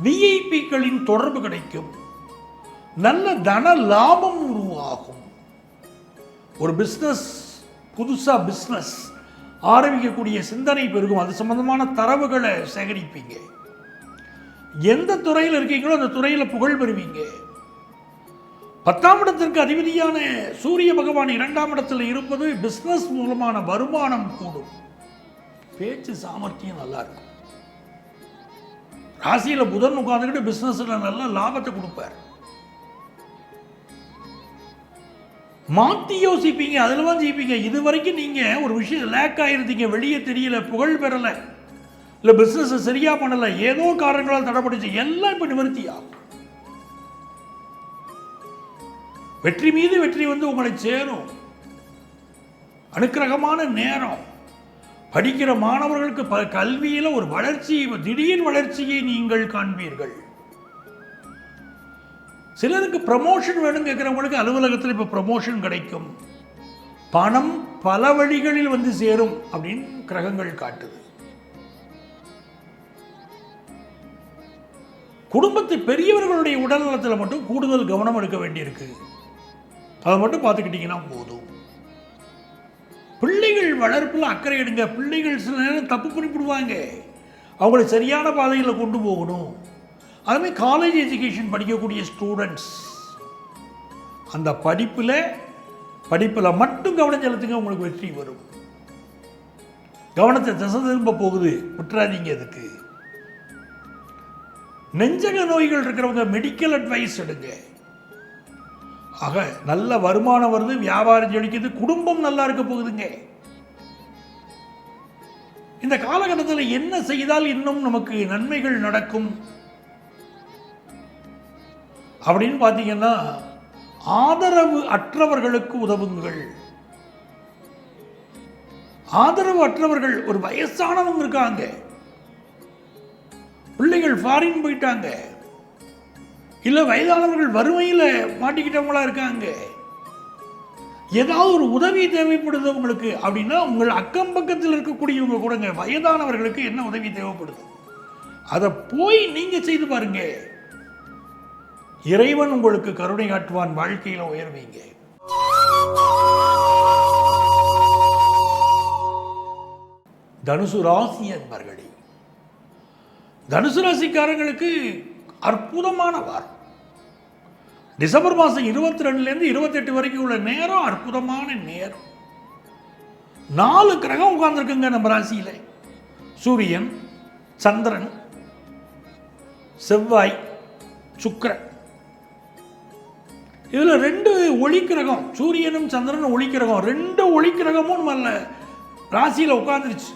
விஐபிக்களின் தொடர்பு கிடைக்கும். நல்ல தன லாபம் உருவாகும். ஒரு பிஸ்னஸ், புதுசாக பிஸ்னஸ் ஆரம்பிக்கக்கூடிய சிந்தனை பெருகும். அது சம்பந்தமான தரவுகளை சேகரிப்பீங்க. எந்த துறையில் இருக்கீங்களோ அந்த துறையில் புகழ் பெறுவீங்க. 10ஆம் இடத்திற்கு அதிபதியான சூரிய பகவான் 2ஆம் இடத்தில் இருப்பது பிஸ்னஸ் மூலமான வருமானம் கூடும். பேச்சு சாமர்த்தியம் நல்லா இருக்கும். ராசியில் புதன் உட்கார்ந்துக்கிட்டு பிஸ்னஸ்ல நல்ல லாபத்தை கொடுப்பார். மாற்றி யோசிப்பீங்க, அதில் தான் ஜெயிப்பீங்க. இது வரைக்கும் நீங்கள் ஒரு விஷயம் லேக் ஆகிருந்தீங்க, வெளியே தெரியல, புகழ் பெறலை, இல்லை பிஸ்னஸை சரியாக பண்ணலை, ஏதோ காரணங்களால் தடைப்பட்டுச்சு, எல்லாம் இப்போ நிவர்த்தியாகும். வெற்றி மீது வெற்றி உங்களை சேரும். அனுக்கிரகமான நேரம். படிக்கிற மாணவர்களுக்கு கல்வியில் ஒரு வளர்ச்சி, திடீர் வளர்ச்சியை நீங்கள் காண்பீர்கள். சிலருக்கு ப்ரமோஷன் வேணும் கேட்குறவங்களுக்கு அலுவலகத்தில் இப்போ ப்ரமோஷன் கிடைக்கும். பணம் பல வழிகளில் வந்து சேரும் அப்படின்னு கிரகங்கள் காட்டுது. குடும்பத்து பெரியவர்களுடைய உடல் நலத்தில் மட்டும் கூடுதல் கவனம் எடுக்க வேண்டியிருக்கு. அதை மட்டும் பார்த்துக்கிட்டீங்கன்னா போதும். பிள்ளைகள் வளர்ப்பில் அக்கறை எடுங்க. பிள்ளைகள் சில நேரம் தப்பு பண்ணிவிடுவாங்க, அவங்களை சரியான பாதையில் கொண்டு போகணும். அதுமாதிரி காலேஜ் எஜுகேஷன் படிக்கக்கூடிய ஸ்டூடெண்ட்ஸ் அந்த படிப்பில் மட்டும் கவனம் செலுத்துங்க, உங்களுக்கு வெற்றி வரும். கவனத்தை திசை திரும்ப போகுது, விட்டுறாதீங்க. அதுக்கு நெஞ்சக நோய்கள் இருக்கிறவங்க மெடிக்கல் அட்வைஸ் எடுங்க. ஆக நல்ல வருமானம் வருது, வியாபாரம் ஜெயிக்குது, குடும்பம் நல்லா இருக்க போகுதுங்க. இந்த காலகட்டத்தில் என்ன செய்தால் இன்னும் நமக்கு நன்மைகள் நடக்கும் அப்படின்னு பார்த்தீங்கன்னா, ஆதரவு அற்றவர்களுக்கு உதவுங்கள். ஆதரவு அற்றவர்கள், ஒரு வயசானவங்க இருக்காங்க, பிள்ளைகள் ஃபாரின் போயிட்டாங்க, இல்லை வயதானவர்கள் வறுமையில் மாட்டிக்கிட்டவங்களா இருக்காங்க, ஏதாவது ஒரு உதவி தேவைப்படுது உங்களுக்கு அப்படின்னா, உங்கள் அக்கம் பக்கத்தில் இருக்கக்கூடியவங்க கூடங்க வயதானவர்களுக்கு என்ன உதவி தேவைப்படுது அதை போய் நீங்க செய்து பாருங்க. இறைவன் உங்களுக்கு கருணை காட்டுவான், வாழ்க்கையில் உயர்வீங்க. தனுசு ராசி என்பர்களே, தனுசு ராசிக்காரங்களுக்கு அற்புதமான வாரம். டிசம்பர் மாதம் 22லேருந்து 28 வரைக்கும் உள்ள நேரம் அற்புதமான நேரம். 4 கிரகம் உட்கார்ந்துருக்குங்க நம்ம ராசியில். சூரியன், சந்திரன், செவ்வாய், சுக்கிரன். இதில் 2 ஒளி கிரகம், சூரியனும் சந்திரனும் ஒளி கிரகம். 2 ஒளி கிரகமும் நம்ம ராசியில் உட்கார்ந்துருச்சு.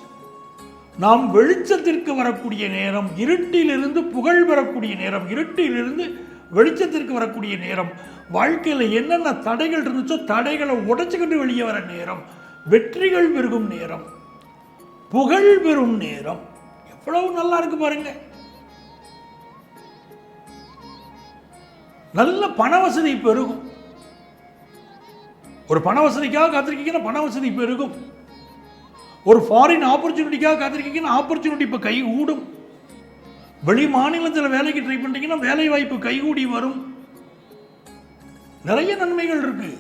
நாம் வெளிச்சத்திற்கு வரக்கூடிய நேரம், இருட்டிலிருந்து புகழ் பெறக்கூடிய நேரம், இருட்டிலிருந்து வெளிச்சத்திற்கு வரக்கூடிய நேரம், வாழ்க்கையில் என்னென்ன தடைகள் இருந்துச்சோ தடைகளை உடைச்சுக்கிட்டு வெளியே வர நேரம், வெற்றிகள் பெருகும் நேரம், புகழ் பெறும் நேரம். எவ்வளவு நல்லா இருக்கு பாருங்க. நல்ல பண வசதி பெருகும். ஒரு பண வசதிக்காக காத்திருக்கீங்கன்னா பண வசதி பெருகும். ஒரு ஃபாரின் ஆப்பர்ச்சுனிட்டிக்காக காத்திருக்கீங்கன்னா ஆப்பர்ச்சுனிட்டி இப்போ கை கூடும். வெளி மாநிலத்தில் வேலைக்கு ட்ரை பண்ணுறீங்கன்னா வேலை வாய்ப்பு கைகூடி வரும். நிறைய நன்மைகள் இருக்கு.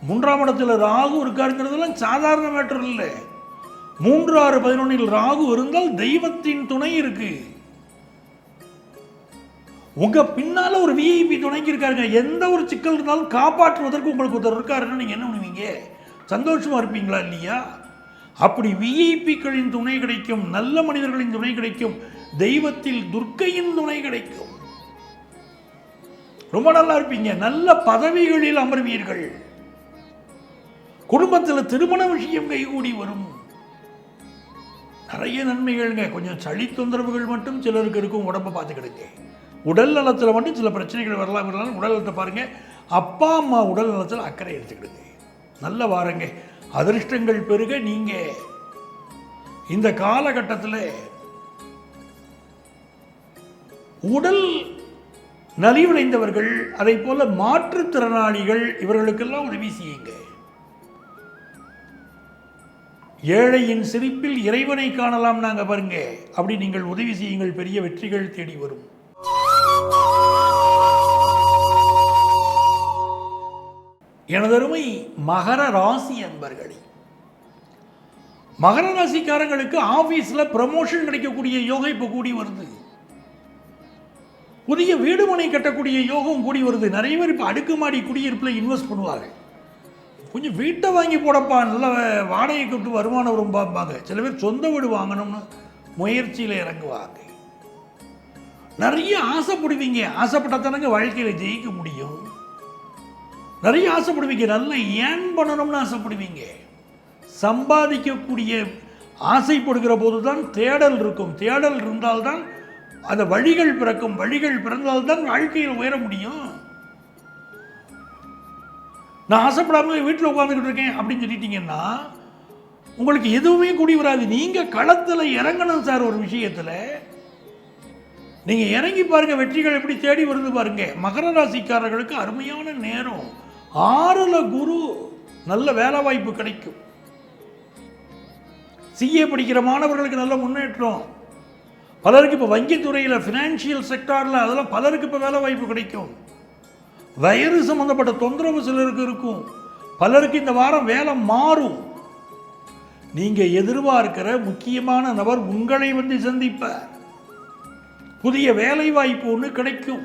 3ஆம் இடத்துல ராகு இருக்காருங்கிறதுலாம் சாதாரண மேட்டர் இல்லை. 3, 6, 11 ராகு இருந்தால் தெய்வத்தின் துணை இருக்கு. உங்க பின்னால ஒரு விஐபி துணைக்கு இருக்காருங்க. எந்த ஒரு சிக்கல் இருந்தாலும் காப்பாற்றுவதற்கு உங்களுக்கு ஒருத்தர் இருக்காருன்னா நீங்க என்ன பண்ணுவீங்க? சந்தோஷமா இருப்பீங்களா இல்லையா? அப்படி விஐபிக்களின் துணை கிடைக்கும், நல்ல மனிதர்களின் துணை கிடைக்கும், தெய்வத்தில் துர்க்கையின் துணை கிடைக்கும். ரொம்ப நல்லா இருப்பீங்க. நல்ல பதவிகளில் அமர்வீர்கள். குடும்பத்தில் திருமண விஷயம் கைகூடி வரும். நிறைய நன்மைகள்ங்க. கொஞ்சம் சளி தொந்தரவுகள் மட்டும் சிலருக்கு இருக்கும், உடம்பை பார்த்துக்கிடுங்க. உடல் நலத்தில் மட்டும் சில பிரச்சனைகள் வரலாம். உடல் நலத்தை பாருங்க. அப்பா அம்மா உடல் நலத்தில் அக்கறை எடுத்துக்கிடுங்க. நல்ல வாரங்க. அதிர்ஷ்டங்கள் பெருக. நீங்க இந்த காலகட்டத்தில் உடல் நலிவடைந்தவர்கள், அதை போல மாற்றுத்திறனாளிகள், இவர்களுக்கெல்லாம் உதவி செய்யுங்க. ஏழையின் சிரிப்பில் இறைவனை காணலாம் நாங்க பாருங்க. அப்படி நீங்கள் உதவி செய்யுங்கள், பெரிய வெற்றிகள் தேடி வரும். எனதருமை மகர ராசி அன்பர்களே, மகர ராசிக்காரங்களுக்கு ஆபீஸ்ல ப்ரமோஷன் கிடைக்கக்கூடிய யோகம் இப்ப கூடி வருது. புதிய வீடு மனை கட்டக்கூடிய யோகம் கூடி வருது. நிறைய பேர் இப்போ அடுக்குமாடி குடியிருப்பில் இன்வெஸ்ட் பண்ணுவாங்க. கொஞ்சம் வீட்டை வாங்கி போடப்பா, நல்ல வாடகை கொண்டு வருமானம் வரும் பார்ப்பாங்க. சில பேர் சொந்த வீடு வாங்கணும்னு முயற்சியில் இறங்குவாங்க. நிறைய ஆசைப்படுவீங்க. ஆசைப்பட்டாதானங்க வாழ்க்கையில் ஜெயிக்க முடியும். நிறைய ஆசைப்படுவீங்க. நல்ல ஏன் பண்ணணும்னு ஆசைப்படுவீங்க. சம்பாதிக்கக்கூடிய ஆசைப்படுகிற போது தான் தேடல் இருக்கும். தேடல் இருந்தால்தான் அந்த வழிகள் பிறக்கும். வழிகள் பிறந்தால்தான் வாழ்க்கையில் உயர முடியும். நான் ஆசைப்படாமல் வீட்டில் உட்காந்துக்கிட்டு இருக்கேன் அப்படின்னு சொல்லிட்டீங்கன்னா உங்களுக்கு எதுவுமே கூடி வராது. நீங்கள் களத்தில் இறங்கணும் சார். ஒரு விஷயத்தில் நீங்கள் இறங்கி பாருங்கள், வெற்றிகள் எப்படி தேடி வருது பாருங்க. மகர ராசிக்காரர்களுக்கு அருமையான நேரம். 6ல் குரு, நல்ல வேலை வாய்ப்பு கிடைக்கும். சிஏ படிக்கிற மாணவர்களுக்கு நல்ல முன்னேற்றம். பலருக்கு இப்போ வங்கித்துறையில், ஃபினான்ஷியல் செக்டாரில் அதெல்லாம் பலருக்கு இப்போ வேலை வாய்ப்பு கிடைக்கும். வயிறு சம்பந்தப்பட்ட தொந்தரவு சிலருக்கு இருக்கும். பலருக்கு இந்த வாரம் வேலை மாறும். நீங்கள் எதிர்பார்க்கிற முக்கியமான நபர் உங்களை வந்து சந்திப்பார். புதிய வேலை வாய்ப்பு ஒன்று கிடைக்கும்.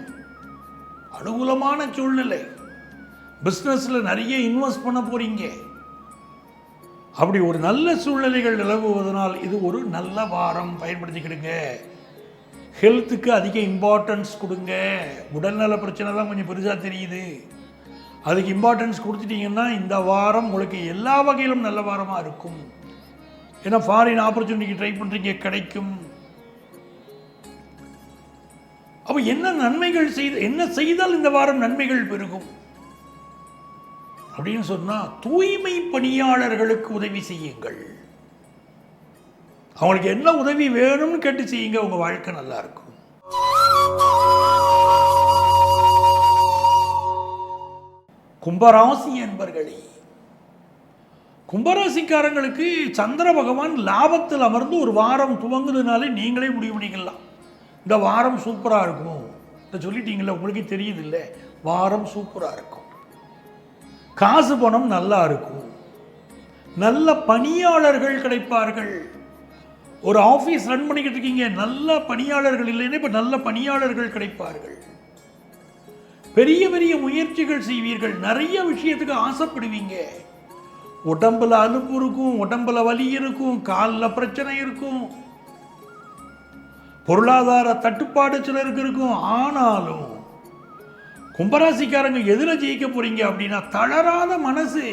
அனுகூலமான சூழ்நிலை. பிஸ்னஸில் நிறைய இன்வெஸ்ட் பண்ண போறீங்க. அப்படி ஒரு நல்ல சூழ்நிலைகள் நிலவுவதனால் இது ஒரு நல்ல வாரம். பயன்படுத்திக்கிடுங்க. ஹெல்த்துக்கு அதிக இம்பார்ட்டன்ஸ் கொடுங்க. உடல்நல பிரச்சனை தான் கொஞ்சம் பெருசாக தெரியுது. அதுக்கு இம்பார்ட்டன்ஸ் கொடுத்துட்டீங்கன்னா இந்த வாரம் உங்களுக்கு எல்லா வகையிலும் நல்ல வாரமாக இருக்கும். ஏன்னா ஃபாரின் ஆப்பர்ச்சுனிட்டிக்கு ட்ரை பண்ணுறீங்க, கிடைக்கும். அப்போ என்ன நன்மைகள் என்ன செய்தால் இந்த வாரம் நன்மைகள் பெருகும் அப்படின்னு சொன்னால், தூய்மை பணியாளர்களுக்கு உதவி செய்யுங்கள். அவங்களுக்கு என்ன உதவி வேணும்னு கேட்டு செய்யுங்க. உங்கள் வாழ்க்கை நல்லா இருக்கும். கும்பராசி என்பர்களே, கும்பராசிக்காரங்களுக்கு சந்திர பகவான் லாபத்தில் அமர்ந்து ஒரு வாரம் துவங்குதுனாலே நீங்களே முடிவு பண்ணிக்கலாம். இந்த வாரம் சூப்பராக இருக்கும். இதை சொல்லிட்டீங்களே, உங்களுக்கே தெரியுது இல்லை, வாரம் சூப்பராக இருக்கும். காசு பணம் நல்லா இருக்கும். நல்ல பணியாளர்கள் கிடைப்பார்கள். ஒரு ஆஃபீஸ் ரன் பண்ணிக்கிட்டு இருக்கீங்க, நல்ல பணியாளர்கள் இல்லைன்னா இப்போ நல்ல பணியாளர்கள் கிடைப்பார்கள். பெரிய பெரிய முயற்சிகள் செய்வீர்கள். நிறைய விஷயத்துக்கு ஆசைப்படுவீங்க. உடம்புல அலுப்பு இருக்கும், உடம்புல வலி இருக்கும், காலில் பிரச்சனை இருக்கும், பொருளாதார தட்டுப்பாடு சிலருக்கு இருக்கும். ஆனாலும் கும்பராசிக்காரங்க எதில் ஜெயிக்க போறீங்க அப்படின்னா, தளராத மனசு.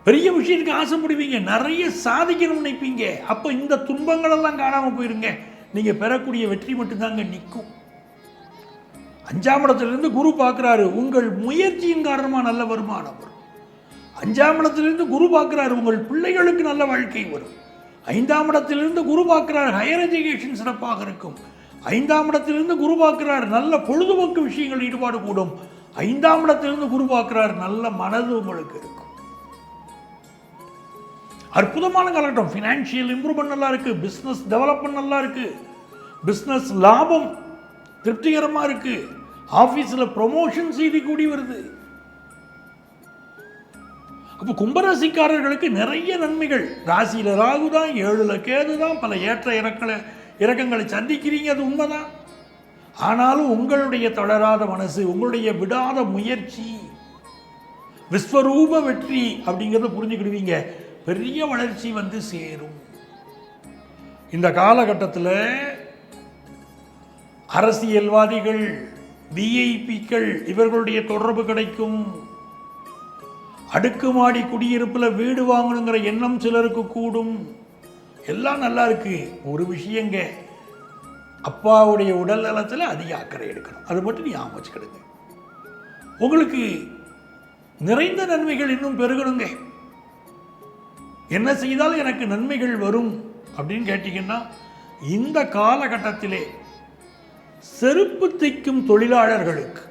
பெரிய விஷயத்துக்கு ஆசைப்படுவீங்க, நிறைய சாதிக்கணும்னு நினைப்பீங்க. அப்போ இந்த துன்பங்களெல்லாம் காணாமல் போயிருங்க. நீங்கள் பெறக்கூடிய வெற்றி மட்டும்தாங்க நிற்கும். 5ஆம் இடத்திலிருந்து குரு பார்க்குறாரு. உங்கள் முயற்சியின் காரணமாக நல்ல வருமானம் வரும். 5ஆம் இடத்திலிருந்து குரு பார்க்குறாரு. உங்கள் பிள்ளைகளுக்கு நல்ல வாழ்க்கை வரும். 5ஆம் இடத்திலிருந்து குரு பார்க்குறாரு. ஹையர் எஜுகேஷன் சிறப்பாக இருக்கும். 5ஆம் இடத்திலிருந்து குரு பார்க்கிறார். நல்ல பொழுதுபோக்கு விஷயங்கள் ஈடுபாடு கூடும். 5ஆம் இடத்திலிருந்து குரு பார்க்கிறார். நல்ல மனது உங்களுக்கு இருக்கும். அற்புதமான காலகட்டம். ஃபினான்ஷியல் இம்ப்ரூவ்மெண்ட் நல்லா இருக்கு. பிஸ்னஸ் டெவலப்மெண்ட் நல்லா இருக்கு. பிஸ்னஸ் லாபம் திருப்திகரமாக இருக்கு. ஆஃபீஸில் ப்ரொமோஷன் செய்தி கூடி வருது. அப்போ கும்பராசிக்காரர்களுக்கு நிறைய நன்மைகள். ராசியில் ராகு தான், 7ல் கேது தான். பல ஏற்ற இறக்கங்களை சந்திக்கிறீங்க, அது உண்மைதான். ஆனாலும் உங்களுடைய தளராத மனசு, உங்களுடைய விடாத முயற்சி, விஸ்வரூப வெற்றி அப்படிங்கிறத புரிஞ்சுக்கிடுவீங்க. பெரிய வளர்ச்சி வந்து சேரும். இந்த காலகட்டத்தில் அரசியல்வாதிகள், விஐபிக்கள் இவர்களுடைய தொடர்பு கிடைக்கும். அடுக்குமாடி குடியிருப்பில் வீடு வாங்கணுங்கிற எண்ணம் சிலருக்கு கூடும். எல்லாம் நல்லா இருக்கு. ஒரு விஷயங்க, அப்பாவுடைய உடல் நலத்தில் அதிக அக்கறை எடுக்கணும். அது மட்டும் ஞாபகம் வச்சுக்கிடுங்க. உங்களுக்கு நிறைந்த நன்மைகள் இன்னும் பெருகணுங்க. என்ன செய்தால் எனக்கு நன்மைகள் வரும் அப்படின்னு கேட்டீங்கன்னா, இந்த காலகட்டத்திலே செருப்பு தைக்கும் தொழிலாளர்களுக்கு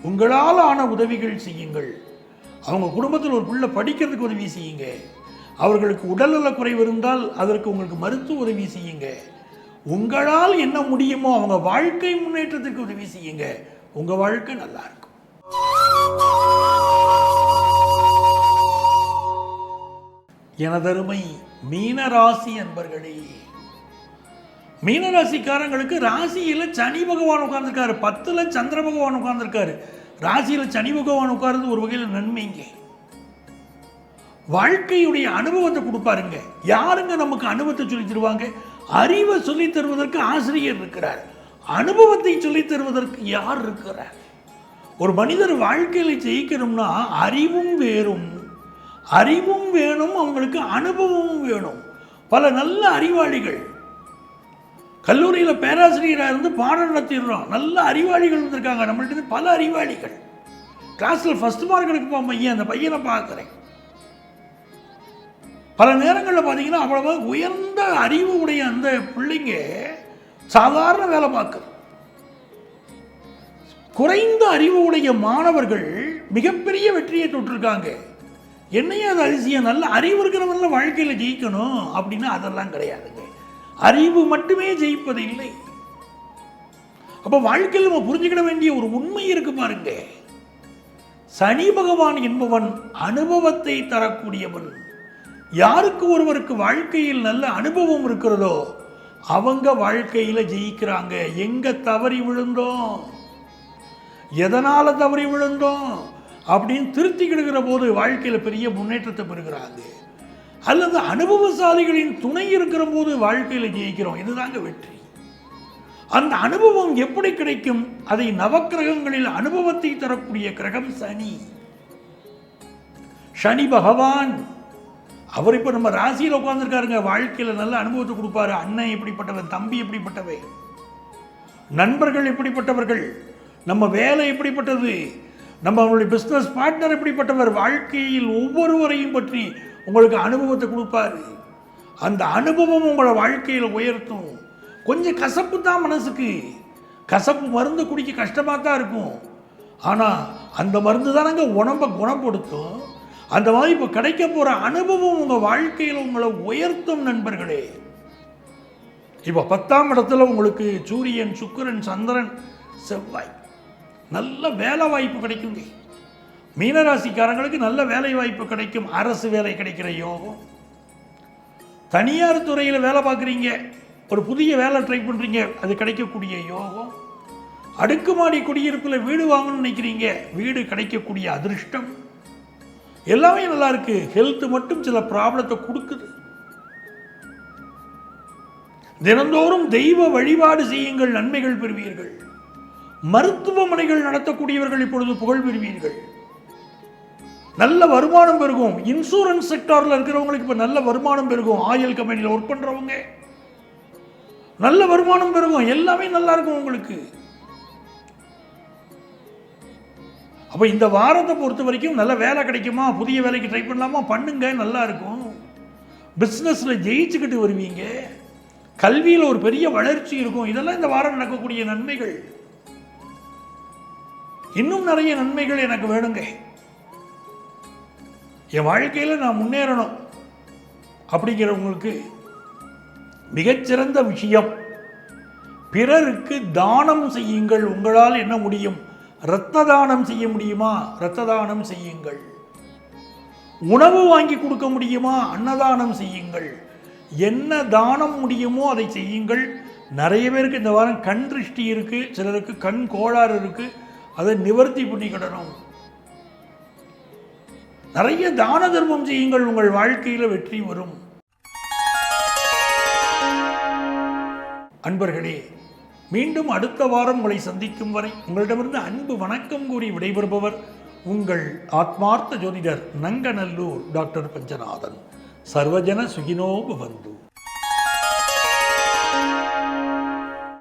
உங்களால் ஆன உதவிகள் செய்யுங்கள். அவங்க குடும்பத்தில் ஒரு பிள்ளை படிக்கிறதுக்கு உதவி செய்யுங்க. அவர்களுக்கு உடல்நல குறைவு இருந்தால் அதற்கு உங்களுக்கு மருத்துவ உதவி செய்யுங்க. உங்களால் என்ன முடியுமோ அவங்க வாழ்க்கை முன்னேற்றத்துக்கு உதவி செய்யுங்க. உங்க வாழ்க்கை நல்லா இருக்கும். எனதருமை மீனராசி அன்பர்களே, மீனராசிக்காரங்களுக்கு ராசியில் சனி பகவான் உட்கார்ந்துருக்காரு. 10ல் சந்திர பகவான் உட்கார்ந்துருக்காரு. ராசியில் சனி பகவான் உட்கார்ந்து ஒரு வகையில் நன்மைங்க. வாழ்க்கையுடைய அனுபவத்தை கொடுப்பாருங்க. யாருங்க நமக்கு அனுபவத்தை சொல்லி தருவாங்க? அறிவை சொல்லி தருவதற்கு ஆசிரியர் இருக்கிறார். அனுபவத்தை சொல்லி தருவதற்கு யார் இருக்கிறார்? ஒரு மனிதர் வாழ்க்கையில் ஜெயிக்கணும்னா அறிவும் வேணும், அவங்களுக்கு அனுபவமும் வேணும். பல நல்ல அறிவாளிகள் கல்லூரியில் பேராசிரியராக இருந்து பாடம் நடத்திடுறோம். நல்ல அறிவாளிகள் வந்திருக்காங்க நம்மள்ட்ட. பல அறிவாளிகள் கிளாஸில் ஃபர்ஸ்ட் மார்க் எடுக்குப்பா பையன், அந்த பையனை பார்க்குறேன். பல நேரங்களில் பார்த்தீங்கன்னா அவ்வளவு உயர்ந்த அறிவு உடைய அந்த பிள்ளைங்க சாதாரண வேலை பார்க்குறது. குறைந்த அறிவு உடைய மாணவர்கள் மிகப்பெரிய வெற்றியை தொட்டிருக்காங்க. என்னையும் அது அதிசயம். நல்ல அறிவு இருக்கிறவங்கள வாழ்க்கையில் ஜெயிக்கணும் அப்படின்னா அதெல்லாம் கிடையாதுங்க. அறிவு மட்டுமே ஜெயிப்பது இல்லை. அப்போ வாழ்க்கையில் நம்ம புரிஞ்சுக்கிட வேண்டிய ஒரு உண்மை இருக்கு பாருங்க. சனி பகவான் என்பவன் அனுபவத்தை தரக்கூடியவன். யாருக்கு ஒருவருக்கு வாழ்க்கையில் நல்ல அனுபவம் இருக்கிறதோ அவங்க வாழ்க்கையில் ஜெயிக்கிறாங்க. எங்க தவறி விழுந்தோம், எதனால தவறி விழுந்தோம் அப்படின்னு திருத்திக்கிடுகிற போது வாழ்க்கையில் பெரிய முன்னேற்றத்தை பெறுகிறாங்க. அல்லது அனுபவசாலிகளின் துணை இருக்கிற போது வாழ்க்கையில் ஜெயிக்கிறோம். இதுதாங்க வெற்றி. அந்த அனுபவம் எப்படி கிடைக்கும்? அதை நவக்கிரகங்களில் அனுபவத்தை தரக்கூடிய கிரகம் சனி. சனி பகவான் அவர் இப்போ நம்ம ராசியில் உட்கார்ந்துருக்காருங்க. வாழ்க்கையில் நல்ல அனுபவத்தை கொடுப்பாரு. அண்ணன் எப்படிப்பட்டவன், தம்பி எப்படிப்பட்டவை, நண்பர்கள் எப்படிப்பட்டவர்கள், நம்ம வேலை எப்படிப்பட்டது, நம்ம அவங்களுடைய பிஸ்னஸ் பார்ட்னர் எப்படிப்பட்டவர், வாழ்க்கையில் ஒவ்வொருவரையும் பற்றி உங்களுக்கு அனுபவத்தை கொடுப்பாரு. அந்த அனுபவம் உங்களை வாழ்க்கையில் உயர்த்தும். கொஞ்சம் கசப்பு தான் மனசுக்கு, கசப்பு மருந்து குடிக்க கஷ்டமாக தான் இருக்கும். ஆனால் அந்த மருந்து தானங்க உடம்பை குணப்படுத்தும். அந்த மாதிரி இப்போ கிடைக்க போகிற அனுபவம் உங்கள் வாழ்க்கையில் உங்களை உயர்த்தும் நண்பர்களே. இப்போ 10ஆம் இடத்துல உங்களுக்கு சூரியன், சுக்கிரன், சந்திரன், செவ்வாய். நல்ல வேலை வாய்ப்பு கிடைக்குங்க. மீனராசிக்காரங்களுக்கு நல்ல வேலை வாய்ப்பு கிடைக்கும். அரசு வேலை கிடைக்கிற யோகம். தனியார் துறையில் வேலை பார்க்குறீங்க, ஒரு புதிய வேலை ட்ரை பண்ணுறீங்க, அது கிடைக்கக்கூடிய யோகம். அடுக்குமாடி குடியிருப்பில் வீடு வாங்கணும்னு நினைக்கிறீங்க, வீடு கிடைக்கக்கூடிய அதிர்ஷ்டம். எல்லாமே நல்லா இருக்கு. ஹெல்த் மட்டும் சில ப்ராப்ளத்தை கொடுக்குது. தினந்தோறும் தெய்வ வழிபாடு செய்யுங்கள், நன்மைகள் பெறுவீர்கள். மருத்துவமனைகள் நடத்தக்கூடியவர்கள் இப்பொழுது புகழ் பெறுவீர்கள். நல்ல வருமானம் பெருகும். இன்சூரன்ஸ் செக்டாரில் இருக்கிறவங்களுக்கு இப்போ நல்ல வருமானம் பெருகும். ஆயில் கம்பெனியில் ஒர்க் பண்ணுறவங்க நல்ல வருமானம் பெருகும். எல்லாமே நல்லா இருக்கும் உங்களுக்கு. அப்போ இந்த வாரத்தை பொறுத்த வரைக்கும் நல்ல வேலை கிடைக்குமா, புதிய வேலைக்கு ட்ரை பண்ணலாமா, பண்ணுங்க, நல்லா இருக்கும். பிஸ்னஸில் ஜெயிச்சுக்கிட்டு வருவீங்க. கல்வியில் ஒரு பெரிய வளர்ச்சி இருக்கும். இதெல்லாம் இந்த வாரம் நடக்கக்கூடிய நன்மைகள். இன்னும் நிறைய நன்மைகள் எனக்கு வேணுங்க. என் வாழ்க்கையில் நான் முன்னேறணும் அப்படிங்கிறவங்களுக்கு மிகச்சிறந்த விஷயம், பிறருக்கு தானம் செய்யுங்கள். உங்களால் என்ன முடியும்? இரத்த தானம் செய்ய முடியுமா? இரத்த தானம் செய்யுங்கள். உணவு வாங்கி கொடுக்க முடியுமா? அன்னதானம் செய்யுங்கள். என்ன தானம் முடியுமோ அதை செய்யுங்கள். நிறைய பேருக்கு இந்த வாரம் கண் திருஷ்டி இருக்கு, சிலருக்கு கண் கோளாறு இருக்கு, அதை நிவர்த்தி பண்ணிக்கிடணும். நிறைய தான தர்மம் செய்யுங்கள். உங்கள் வாழ்க்கையில் வெற்றி வரும். அன்பர்களே, மீண்டும் அடுத்த வாரம் உங்களை சந்திக்கும் வரை உங்களிடமிருந்து அன்பு வணக்கம் கூறி விடைபெறுபவர் உங்கள் ஆத்மார்த்த ஜோதிடர் நங்கநல்லூர் டாக்டர் பஞ்சநாதன். சர்வஜன சுகினோ பவந்து.